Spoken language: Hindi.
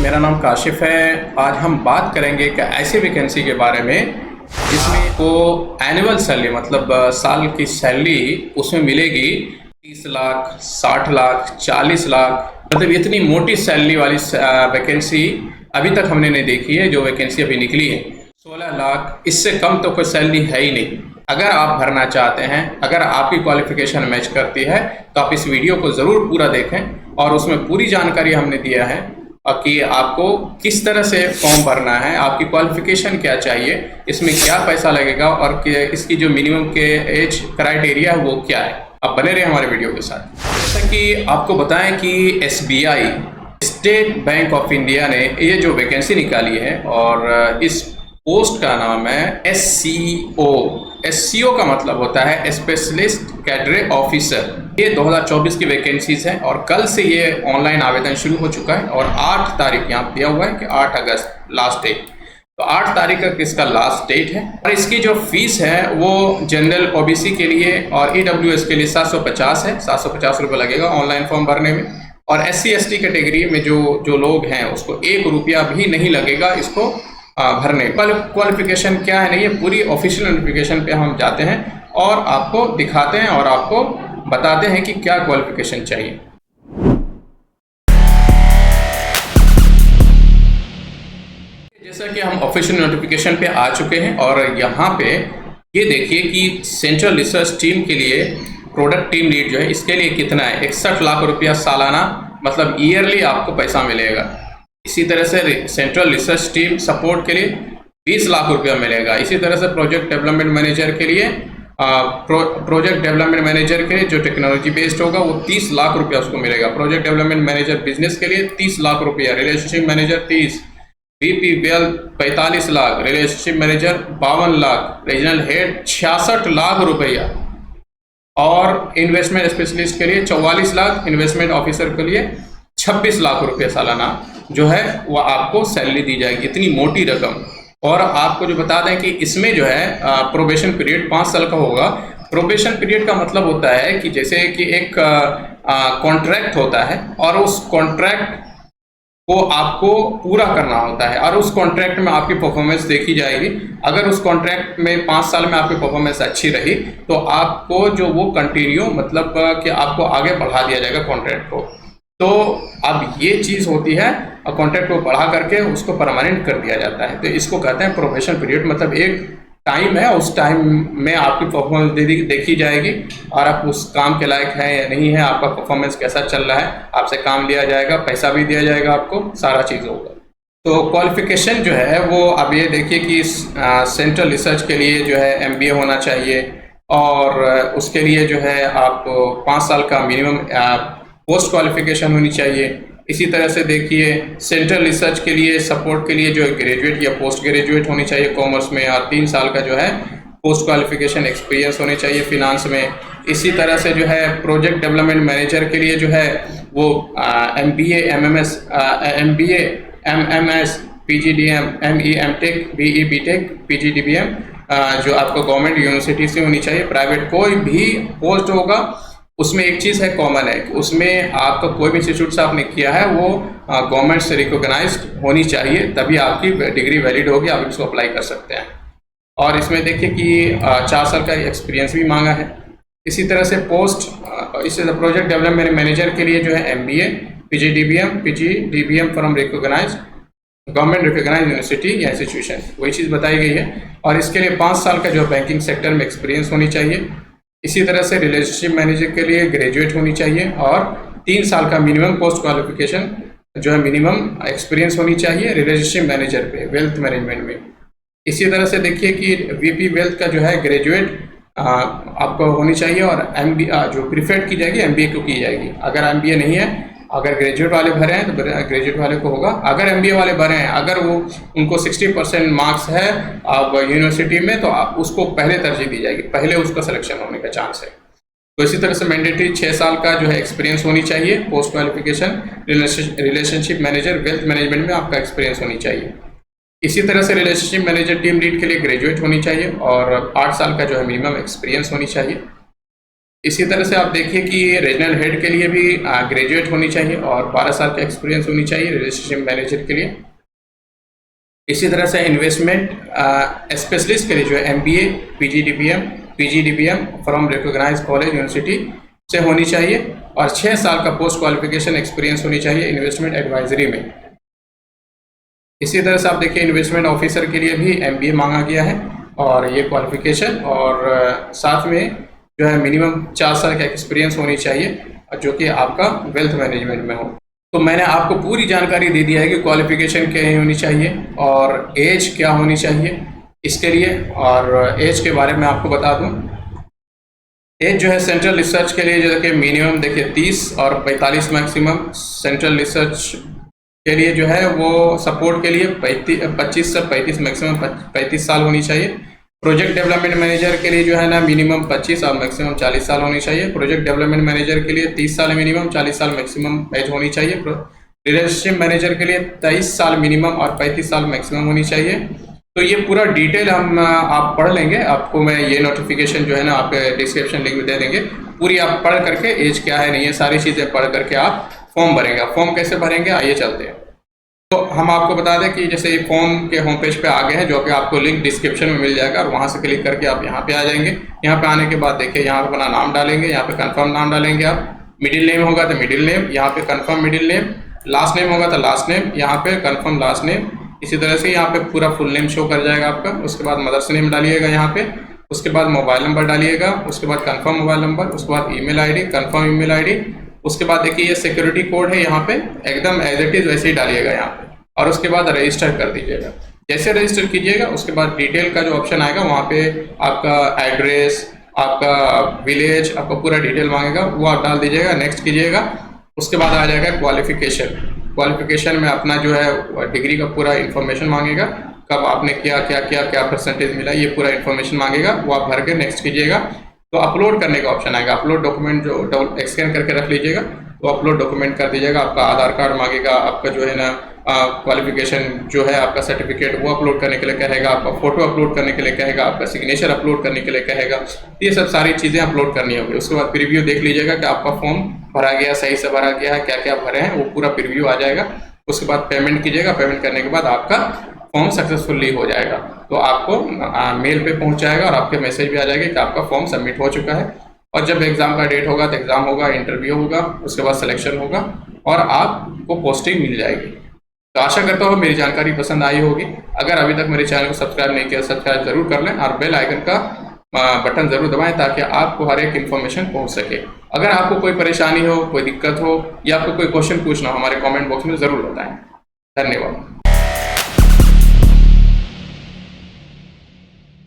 मेरा नाम काशिफ है। आज हम बात करेंगे एक ऐसी वैकेंसी के बारे में जिसमें को एनुअल सैलरी मतलब साल की सैलरी उसमें मिलेगी 30 लाख, 60 लाख, 40 लाख, मतलब इतनी मोटी सैलरी वाली वैकेंसी अभी तक हमने नहीं देखी है। जो वैकेंसी अभी निकली है 16 लाख, इससे कम तो कोई सैलरी है ही नहीं। अगर आप भरना चाहते हैं, अगर आपकी क्वालिफिकेशन मैच करती है तो आप इस वीडियो को ज़रूर पूरा देखें और उसमें पूरी जानकारी हमने दिया है कि आपको किस तरह से फॉर्म भरना है, आपकी क्वालिफिकेशन क्या चाहिए, इसमें क्या पैसा लगेगा और इसकी जो मिनिमम के एज क्राइटेरिया है वो क्या है। आप बने रहे हमारे वीडियो के साथ। जैसा कि आपको बताएं कि SBI state bank of India ने ये जो वैकेंसी निकाली है और इस पोस्ट का नाम है SCO। SCO का मतलब होता है स्पेशलिस्ट कैडरे ऑफिसर। ये 2024 की वैकेंसीज है और कल से ये ऑनलाइन आवेदन शुरू हो चुका है और 8 तारीख यहाँ दिया हुआ है कि 8 अगस्त लास्ट डेट। तो 8 तारीख का इसका लास्ट डेट है और इसकी जो फीस है वो जनरल OBC के लिए और EWS के लिए 750 है। 750 रुपये लगेगा ऑनलाइन फॉर्म भरने में। और SC ST कैटेगरी में जो लोग हैं उसको 1 रुपया भी नहीं लगेगा इसको भरने। क्वालिफिकेशन क्या है नहीं है, पूरी ऑफिशियल नोटिफिकेशन पे हम जाते हैं और आपको दिखाते हैं और आपको बताते हैं कि क्या क्वालिफिकेशन चाहिए। जैसा कि हम ऑफिशियल नोटिफिकेशन पे आ चुके हैं और यहाँ पे ये देखिए कि सेंट्रल रिसर्च टीम के लिए प्रोडक्ट टीम लीड जो है इसके लिए कितना है, 61 लाख रुपया सालाना, मतलब ईयरली आपको पैसा मिलेगा। इसी तरह से सेंट्रल रिसर्च टीम सपोर्ट के लिए 20 लाख रुपया मिलेगा। इसी तरह से प्रोजेक्ट डेवलपमेंट मैनेजर के लिए जो टेक्नोलॉजी बेस्ड होगा वो 30 लाख रुपया उसको मिलेगा। प्रोजेक्ट डेवलपमेंट मैनेजर बिजनेस के लिए 30 लाख रुपया, relationship manager 30, VP wealth 45 lakh, relationship manager 52 lakh, regional head 66 lakh रुपया और इन्वेस्टमेंट स्पेशलिस्ट के लिए 44 लाख, इन्वेस्टमेंट ऑफिसर के लिए 26 लाख रुपया सालाना जो है वो आपको सैलरी दी जाएगी। इतनी मोटी रकम। और आपको जो बता दें कि इसमें जो है प्रोबेशन पीरियड 5 साल का होगा। प्रोबेशन पीरियड का मतलब होता है कि जैसे कि एक कॉन्ट्रैक्ट होता है और उस कॉन्ट्रैक्ट को आपको पूरा करना होता है और उस कॉन्ट्रैक्ट में आपकी परफॉर्मेंस देखी जाएगी। अगर उस कॉन्ट्रैक्ट में 5 साल में आपकी परफॉर्मेंस अच्छी रही तो आपको जो वो कंटिन्यू मतलब कि आपको आगे बढ़ा दिया जाएगा कॉन्ट्रैक्ट को। तो अब ये चीज़ होती है और कॉन्ट्रैक्ट को बढ़ा करके उसको परमानेंट कर दिया जाता है। तो इसको कहते हैं प्रोबेशन पीरियड, मतलब एक टाइम है, उस टाइम में आपकी परफॉर्मेंस देखी जाएगी और आप उस काम के लायक है या नहीं है, आपका परफॉर्मेंस कैसा चल रहा है, आपसे काम लिया जाएगा, पैसा भी दिया जाएगा, आपको सारा चीज़ होगा। तो क्वालिफिकेशन जो है वो अब ये देखिए कि सेंट्रल रिसर्च के लिए जो है MBA होना चाहिए और उसके लिए जो है आपको 5 साल का मिनिमम पोस्ट क्वालिफिकेशन होनी चाहिए। इसी तरह से देखिए सेंट्रल रिसर्च के लिए सपोर्ट के लिए जो ग्रेजुएट या पोस्ट ग्रेजुएट होनी चाहिए कॉमर्स में और 3 साल का जो है पोस्ट क्वालिफिकेशन एक्सपीरियंस होने चाहिए फिनांस में। इसी तरह से जो है प्रोजेक्ट डेवलपमेंट मैनेजर के लिए जो है वो MBA MMS PGDM ME MTech BE BTech PGDBM जो आपको गवर्नमेंट यूनिवर्सिटी से होनी चाहिए। प्राइवेट कोई भी पोस्ट होगा उसमें एक चीज़ है कॉमन है कि उसमें आपका कोई भी इंस्टीट्यूट से आपने किया है वो गवर्नमेंट से रिकॉग्नाइज्ड होनी चाहिए, तभी आपकी डिग्री वैलिड होगी, आप इसको अप्लाई कर सकते हैं। और इसमें देखिए कि 4 साल का एक्सपीरियंस भी मांगा है। इसी तरह से इसी प्रोजेक्ट डेवलपमेंट मैनेजर के लिए जो है MBA PGDBM from government recognize university या इंस्टीट्यूशन, वही चीज़ बताई गई है। और इसके लिए 5 साल का जो बैंकिंग सेक्टर में एक्सपीरियंस होनी चाहिए। इसी तरह से रिलेशनशिप मैनेजर के लिए ग्रेजुएट होनी चाहिए और 3 साल का मिनिमम पोस्ट क्वालिफिकेशन जो है मिनिमम एक्सपीरियंस होनी चाहिए रिलेशनशिप मैनेजर पे वेल्थ मैनेजमेंट में। इसी तरह से देखिए कि VP वेल्थ का जो है ग्रेजुएट आपको होनी चाहिए और MBA जो प्रीफर्ड की जाएगी MBA को की जाएगी। अगर MBA नहीं है, अगर ग्रेजुएट वाले भरे हैं तो ग्रेजुएट वाले को होगा। अगर MBA वाले भरे हैं, अगर वो उनको 60% मार्क्स है अब यूनिवर्सिटी में तो उसको पहले तरजीह दी जाएगी, पहले उसका सिलेक्शन होने का चांस है। तो इसी तरह से मैंडेटरी 6 साल का जो है एक्सपीरियंस होनी चाहिए। Post qualification relationship manager wealth management में आपका एक्सपीरियंस होनी चाहिए। इसी तरह से रिलेशनशिप मैनेजर टीम लीड के लिए ग्रेजुएट होनी चाहिए और 8 साल का जो है मिनिमम एक्सपीरियंस होनी चाहिए। इसी तरह से आप देखिए कि रीजनल हेड के लिए भी ग्रेजुएट होनी चाहिए और 12 साल का एक्सपीरियंस होनी चाहिए रिलेशनशिप मैनेजर के लिए। इसी तरह से इन्वेस्टमेंट स्पेशलिस्ट के लिए जो है MBA PGDBM from recognized college university से होनी चाहिए और 6 साल का पोस्ट क्वालिफिकेशन एक्सपीरियंस होनी चाहिए इन्वेस्टमेंट एडवाइजरी में। इसी तरह से आप देखिए इन्वेस्टमेंट ऑफिसर के लिए भी MBA मांगा गया है और ये क्वालिफिकेशन और साथ में जो है मिनिमम 4 साल का एक्सपीरियंस होनी चाहिए जो कि आपका वेल्थ मैनेजमेंट में हो। तो मैंने आपको पूरी जानकारी दे दिया है कि क्वालिफिकेशन क्या होनी चाहिए और एज क्या होनी चाहिए इसके लिए। और एज के बारे में आपको बता दूं, एज जो है सेंट्रल रिसर्च के लिए जो कि मिनिमम देखिए 30 और 45 मैक्सिमम, सेंट्रल रिसर्च के लिए जो है वो सपोर्ट के लिए 25 से 35 मैक्सिमम 35 साल होनी चाहिए। प्रोजेक्ट डेवलपमेंट मैनेजर के लिए जो है ना मिनिमम 25 और मैक्सिमम 40 साल होनी चाहिए। प्रोजेक्ट डेवलपमेंट मैनेजर के लिए 30 साल मिनिमम 40 साल मैक्सिमम एज होनी चाहिए। रिलेशनशिप मैनेजर के लिए 23 साल मिनिमम और 35 साल मैक्सिमम होनी चाहिए। तो ये पूरा डिटेल हम आप पढ़ लेंगे, आपको मैं ये नोटिफिकेशन जो है ना आपके डिस्क्रिप्शन लिंक में दे देंगे। पूरी आप पढ़ करके एज क्या है नहीं है सारी चीज़ें पढ़ करके आप फॉर्म भरेंगे। फॉर्म कैसे भरेंगे आइए चलते हैं। तो हम आपको बता दें कि जैसे फॉर्म के होम पेज पे आ गए हैं जो कि आपको लिंक डिस्क्रिप्शन में मिल जाएगा और वहाँ से क्लिक करके आप यहाँ पे आ जाएंगे। यहाँ पे आने के बाद देखिए यहाँ पे अपना नाम डालेंगे, यहाँ पे कंफर्म नाम डालेंगे आप। मिडिल नेम होगा तो मिडिल नेम, यहाँ पे confirm middle name. Last name होगा तो लास्ट नेम, यहाँ पे कंफर्म लास्ट नेम। इसी तरह से यहाँ पे पूरा फुल नेम शो कर जाएगा आपका। उसके बाद मदर्स नेम डालिएगा यहाँ पे, उसके बाद मोबाइल नंबर डालिएगा, उसके बाद कंफर्म मोबाइल नंबर, उसके बाद email ID, confirm email ID. उसके बाद देखिए ये सिक्योरिटी कोड है यहाँ पे एकदम एज इट इज वैसे ही डालिएगा यहाँ पे और उसके बाद रजिस्टर कर दीजिएगा। जैसे रजिस्टर कीजिएगा उसके बाद डिटेल का जो ऑप्शन आएगा वहाँ पे आपका एड्रेस, आपका विलेज, आपका पूरा डिटेल मांगेगा वो आप डाल दीजिएगा, नेक्स्ट कीजिएगा। उसके बाद आ जाएगा क्वालिफिकेशन में अपना जो है डिग्री का पूरा इन्फॉर्मेशन मांगेगा, कब आपने क्या परसेंटेज मिला ये पूरा इन्फॉर्मेशन मांगेगा, वो आप भर के नेक्स्ट कीजिएगा। तो अपलोड करने का ऑप्शन आएगा, अपलोड डॉक्यूमेंट जो स्कैन करके रख लीजिएगा तो अपलोड डॉक्यूमेंट कर दीजिएगा। आपका आधार कार्ड मांगेगा, आपका जो है ना क्वालिफिकेशन जो है आपका सर्टिफिकेट वो अपलोड करने के लिए कहेगा, आपका फोटो अपलोड करने के लिए कहेगा, आपका सिग्नेचर अपलोड करने के लिए कहेगा। ये सब सारी चीज़ें अपलोड करनी होगी। उसके बाद प्रीव्यू देख लीजिएगा कि आपका फॉर्म भरा गया, सही से भरा गया है, क्या क्या भरे हैं, वो पूरा प्रीव्यू आ जाएगा। उसके बाद पेमेंट कीजिएगा, पेमेंट करने के बाद आपका फॉर्म सक्सेसफुली हो जाएगा। तो आपको मेल पे पहुंच जाएगा और आपके मैसेज भी आ जाएगा कि आपका फॉर्म सबमिट हो चुका है। और जब एग्ज़ाम का डेट होगा तो एग्ज़ाम होगा, इंटरव्यू होगा, उसके बाद सिलेक्शन होगा और आपको पोस्टिंग मिल जाएगी। तो आशा करता हूँ मेरी जानकारी पसंद आई होगी। अगर अभी तक मेरे चैनल को सब्सक्राइब नहीं किया सब्सक्राइब जरूर कर लें और बेल आइकन का बटन ज़रूर दबाएं ताकि आपको हर एक इन्फॉर्मेशन पहुंच सके। अगर आपको कोई परेशानी हो, कोई दिक्कत हो या आपको कोई क्वेश्चन पूछना हो हमारे कमेंट बॉक्स में ज़रूर बताएं। धन्यवाद।